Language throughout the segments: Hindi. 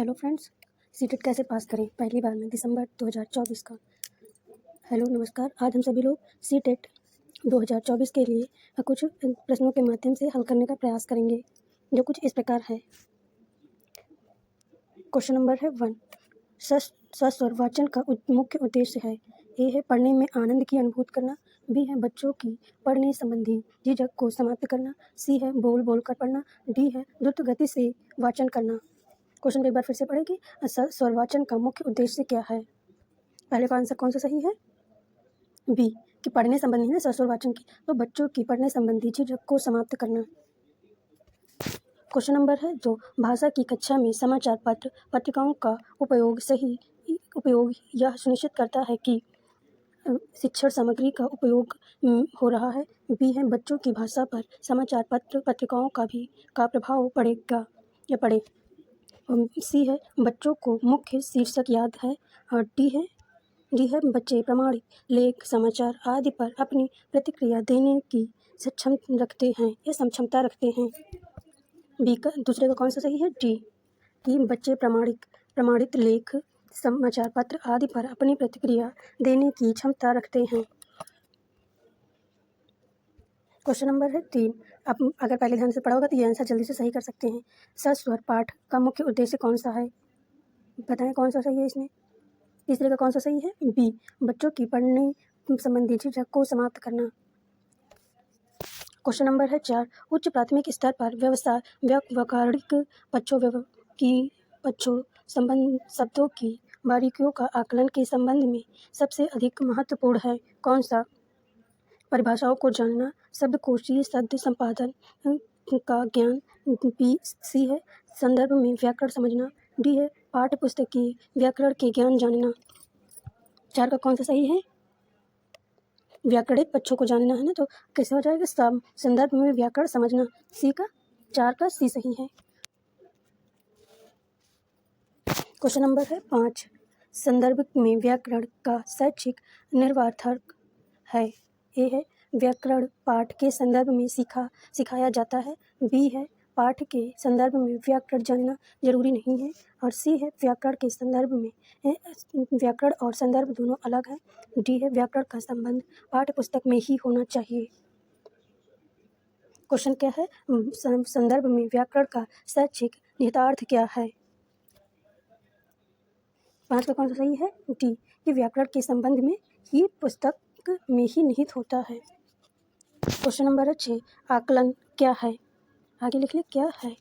हेलो फ्रेंड्स, सीटेट कैसे पास करें पहली बार में दिसंबर 2024 का। हेलो नमस्कार। आज हम सभी लोग सीटेट 2024 के लिए कुछ प्रश्नों के माध्यम से हल करने का प्रयास करेंगे, जो कुछ इस प्रकार है। क्वेश्चन नंबर है 1। सस्वर वाचन का मुख्य उद्देश्य है। ए है पढ़ने में आनंद की अनुभूति करना, बी है बच्चों की पढ़ने संबंधी झिझक को समाप्त करना, सी है बोल बोल कर पढ़ना, डी है द्रुत गति से वाचन करना। क्वेश्चन को एक बार फिर से पढ़ेंगे। स्वरवाचन का मुख्य उद्देश्य क्या है? पहले का आंसर कौन सा सही है? बी, कि पढ़ने संबंधी है सस्वर वाचन की, तो बच्चों की पढ़ने संबंधी झिझक को समाप्त करना। क्वेश्चन नंबर है जो भाषा की कक्षा में समाचार पत्र पत्रिकाओं का उपयोग यह सुनिश्चित करता है कि शिक्षण सामग्री का उपयोग हो रहा है। बी है बच्चों की भाषा पर समाचार पत्र पत्रिकाओं का प्रभाव पड़ेगा या पड़े। सी है बच्चों को मुख्य शीर्षक याद है। और डी है बच्चे प्रमाणित लेख समाचार आदि पर अपनी प्रतिक्रिया देने की क्षमता रखते हैं। बी का दूसरे का कौन सा सही है? डी, कि बच्चे प्रमाणित लेख समाचार पत्र आदि पर अपनी प्रतिक्रिया देने की क्षमता रखते हैं। क्वेश्चन नंबर है 3। अब अगर पहले ध्यान से पढ़ा होगा तो ये आंसर जल्दी से सही कर सकते हैं। सस्वर पाठ का मुख्य उद्देश्य कौन सा है? बताएं कौन सा सही है इसमें। तीसरे का कौन सा सही है? बी, बच्चों की पढ़ने संबंधी झिझक को समाप्त करना। क्वेश्चन नंबर है 4। उच्च प्राथमिक स्तर पर व्याकरणिक पक्षों संबंध शब्दों की बारीकियों का आकलन के संबंध में सबसे अधिक महत्वपूर्ण है कौन सा? परिभाषाओं को जानना, शब्दकोशीय शब्द संपादन का ज्ञान, बी सी है संदर्भ में व्याकरण समझना, डी है पाठ्य पुस्तक की व्याकरण के ज्ञान जानना। 4 का कौन सा सही है? व्याकरणिक पक्षों को जानना है ना, तो कैसे हो जाएगा? संदर्भ में व्याकरण समझना। सी का 4 का सी सही है। क्वेश्चन नंबर है 5। संदर्भ में व्याकरण का शैक्षिक निर्वार्थक है। ए है व्याकरण पाठ के संदर्भ में सिखाया जाता है। बी है पाठ के संदर्भ में व्याकरण जानना जरूरी नहीं है। और सी है व्याकरण के संदर्भ में व्याकरण और संदर्भ दोनों अलग है। डी है व्याकरण का संबंध पाठ्य पुस्तक में ही होना चाहिए। क्वेश्चन क्या है? संदर्भ में व्याकरण का शैक्षिक निहितार्थ क्या है? 5 का कौन सा सही है? डी, कि व्याकरण के संबंध में ही पुस्तक में ही निहित होता है। क्वेश्चन नंबर है 6। आकलन क्या है? आगे लिख ले क्या है।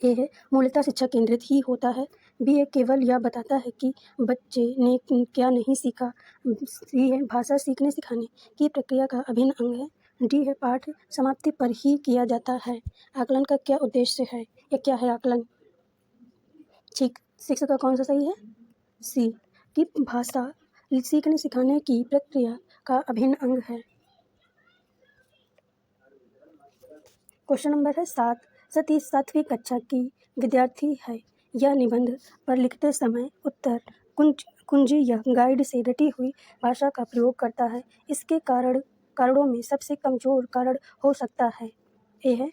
ए है मूलतः शिक्षा केंद्रित ही होता है। बी है केवल यह बताता है कि बच्चे ने क्या नहीं सीखा। सी है भाषा सीखने सिखाने की प्रक्रिया का अभिन्न अंग है। डी है पाठ समाप्ति पर ही किया जाता है। आकलन का क्या उद्देश्य है या क्या है आकलन? ठीक, 6 का कौन सा सही है? सी, कि भाषा सीखने सिखाने की प्रक्रिया का अभिन्न अंग है। क्वेश्चन नंबर है 7। सतीश 7वीं कक्षा की विद्यार्थी है। यह निबंध पर लिखते समय उत्तर कुंजी या गाइड से रटी हुई भाषा का प्रयोग करता है। इसके कारणों में सबसे कमजोर कारण हो सकता है। ए है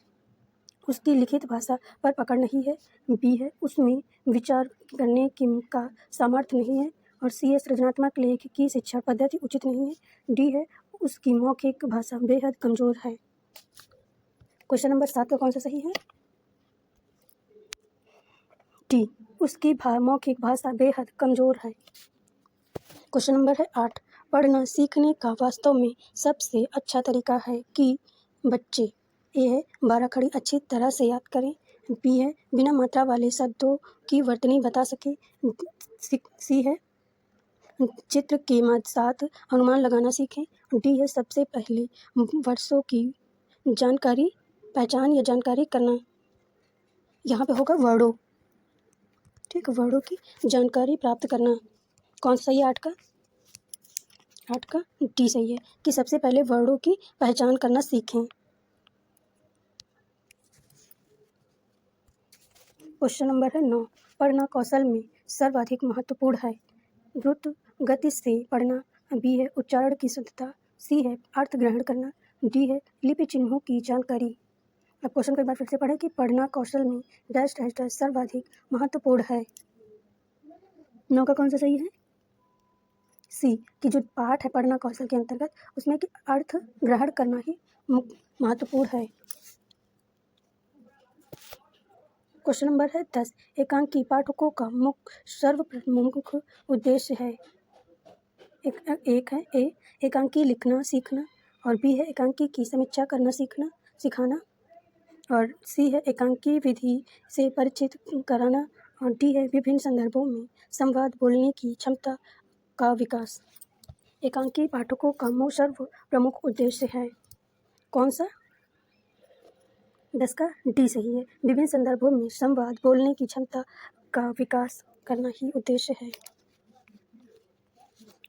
उसकी लिखित भाषा पर पकड़ नहीं है। बी है उसमें विचार करने का सामर्थ्य नहीं है। और सी है सृजनात्मक लेख की शिक्षा पद्धति उचित नहीं है। डी है उसकी मौखिक भाषा बेहद कमजोर है। क्वेश्चन नंबर 7 का कौन सा सही है? डी, उसकी मौखिक भाषा बेहद कमजोर है। क्वेश्चन नंबर है 8। पढ़ना सीखने का वास्तव में सबसे अच्छा तरीका है कि बच्चे ए है 12 खड़ी अच्छी तरह से याद करें। बी है बिना मात्रा वाले शब्दों की वर्तनी बता सके। सी है चित्र के साथ अनुमान लगाना सीखें। डी है सबसे पहले वर्षों की पहचान या जानकारी करना। यहाँ पे होगा वर्डों, ठीक, वर्डों की जानकारी प्राप्त करना। कौन सा सही है? 8 का डी सही है, कि सबसे पहले वर्डों की पहचान करना सीखें। क्वेश्चन नंबर है 9। पढ़ना कौशल में सर्वाधिक महत्वपूर्ण है। द्रुत गति से पढ़ना। बी है उच्चारण की शुद्धता। सी है अर्थ ग्रहण करना। डी है लिपि चिन्हों की जानकारी। अब क्वेश्चन को एक बार फिर से पढ़ें कि पढ़ना कौशल में डैश डैश डैश सर्वाधिक महत्वपूर्ण है। 9 का कौन सा सही है? सी, कि जो पाठ है पढ़ना कौशल के अंतर्गत उसमें कि अर्थ ग्रहण करना ही महत्वपूर्ण है। क्वेश्चन नंबर है 10, एकांकी पाठकों का मुख्य सर्वप्रमुख उद्देश्य है। एक है ए, एकांकी लिखना सीखना, और बी है एकांकी की समीक्षा करना सीखना सिखाना, और सी है एकांकी विधि से परिचित कराना, और डी है विभिन्न संदर्भों में संवाद बोलने की क्षमता का विकास। एकांकी पाठकों का मुख्य सर्व प्रमुख उद्देश्य है कौन सा? 10 का डी सही है, विभिन्न संदर्भों में संवाद बोलने की क्षमता का विकास करना ही उद्देश्य है।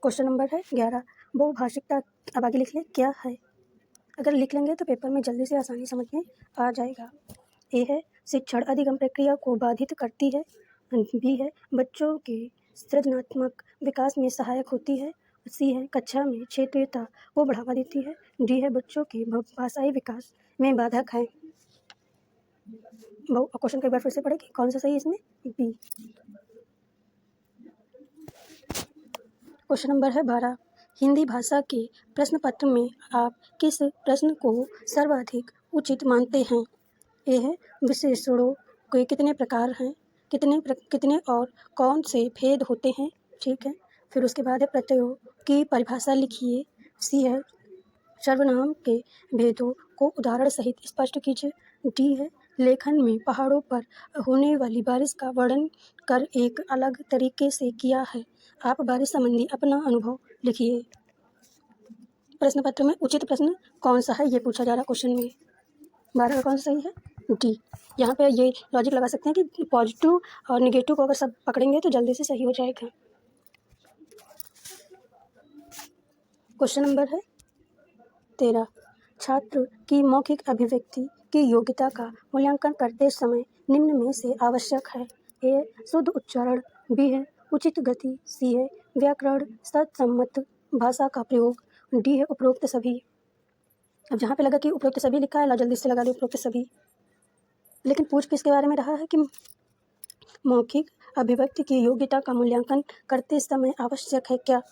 क्वेश्चन नंबर है 11, बहुभाषिकता अब आगे लिख ले क्या है। अगर लिख लेंगे तो पेपर में जल्दी से आसानी समझ में आ जाएगा। ए है शिक्षण अधिगम प्रक्रिया को बाधित करती है, बी है बच्चों के सृजनात्मक विकास में सहायक होती है, सी है कक्षा में क्षेत्रीयता को बढ़ावा देती है, डी है बच्चों के भाषाई विकास में बाधक है। क्वेश्चन को एक बार फिर से पढ़े कि कौन सा सही है इसमें? बी। क्वेश्चन नंबर है 12, हिंदी भाषा के प्रश्न पत्र में आप किस प्रश्न को सर्वाधिक उचित मानते हैं? ए है विशेषणों के कितने प्रकार हैं, कितने और कौन से भेद होते हैं, ठीक है। फिर उसके बाद है प्रत्ययों की परिभाषा लिखिए, सी है सर्वनाम के भेदों को उदाहरण सहित स्पष्ट कीजिए, डी है लेखन में पहाड़ों पर होने वाली बारिश का वर्णन कर एक अलग तरीके से किया है, आप बारिश संबंधी अपना अनुभव लिखिए। प्रश्न पत्र में उचित प्रश्न कौन सा है ये पूछा जा रहा क्वेश्चन में। 12 का कौन सा सही है? डी। यहाँ पे ये लॉजिक लगा सकते हैं कि पॉजिटिव और निगेटिव को अगर सब पकड़ेंगे तो जल्दी से सही हो जाएगा। क्वेश्चन नंबर है 13, छात्र की मौखिक अभिव्यक्ति की योग्यता का मूल्यांकन करते समय निम्न में से आवश्यक है। ए शुद्ध उच्चारण, बी है उचित गति, सी है व्याकरण तत्सम्मत भाषा का प्रयोग, डी है उपरोक्त सभी। अब जहाँ पे लगा कि उपरोक्त सभी लिखा है ला जल्दी से लगा लो उपरोक्त सभी, लेकिन पूछ किसके बारे में रहा है कि मौखिक अभिव्यक्ति की योग्यता का मूल्यांकन करते समय आवश्यक है क्या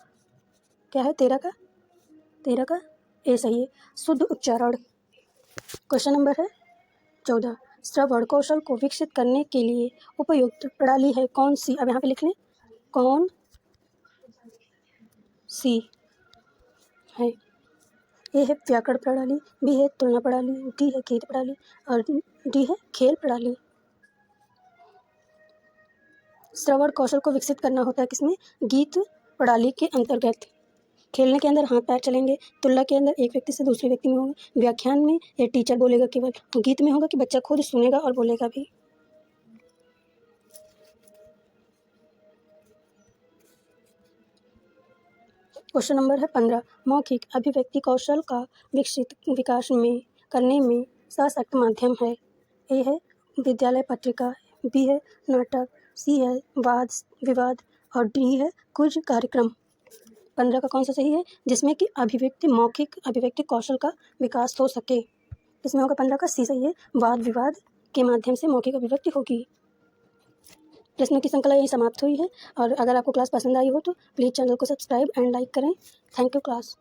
है? 13 का ए सही है, शुद्ध उच्चारण। क्वेश्चन नंबर है 14, श्रवण कौशल को विकसित करने के लिए उपयुक्त प्रणाली है कौन सी? अब यहाँ पे लिख लें कौन सी है। ए है व्याकरण प्रणाली, बी है तुलना प्रणाली, डी है गीत प्रणाली, और डी है खेल प्रणाली। श्रवण कौशल को विकसित करना होता है किसमें? गीत प्रणाली के अंतर्गत। खेलने के अंदर हाथ पैर चलेंगे, तुलना के अंदर एक व्यक्ति से दूसरे व्यक्ति में होगा, व्याख्यान में ये टीचर बोलेगा केवल, गीत में होगा कि बच्चा खुद सुनेगा और बोलेगा भी। क्वेश्चन नंबर है 15, मौखिक अभिव्यक्ति कौशल का विकास में करने में सशक्त माध्यम है। ए है विद्यालय पत्रिका, बी है नाटक, सी है वाद विवाद, और डी है कुछ कार्यक्रम। 15 का कौन सा सही है जिसमें कि मौखिक अभिव्यक्ति कौशल का विकास हो सके? इसमें होगा 15 का सी सही है, वाद विवाद के माध्यम से मौखिक अभिव्यक्ति होगी। प्रश्नों की श्रृंखला यही समाप्त हुई है, और अगर आपको क्लास पसंद आई हो तो प्लीज़ चैनल को सब्सक्राइब एंड लाइक करें। Thank you class.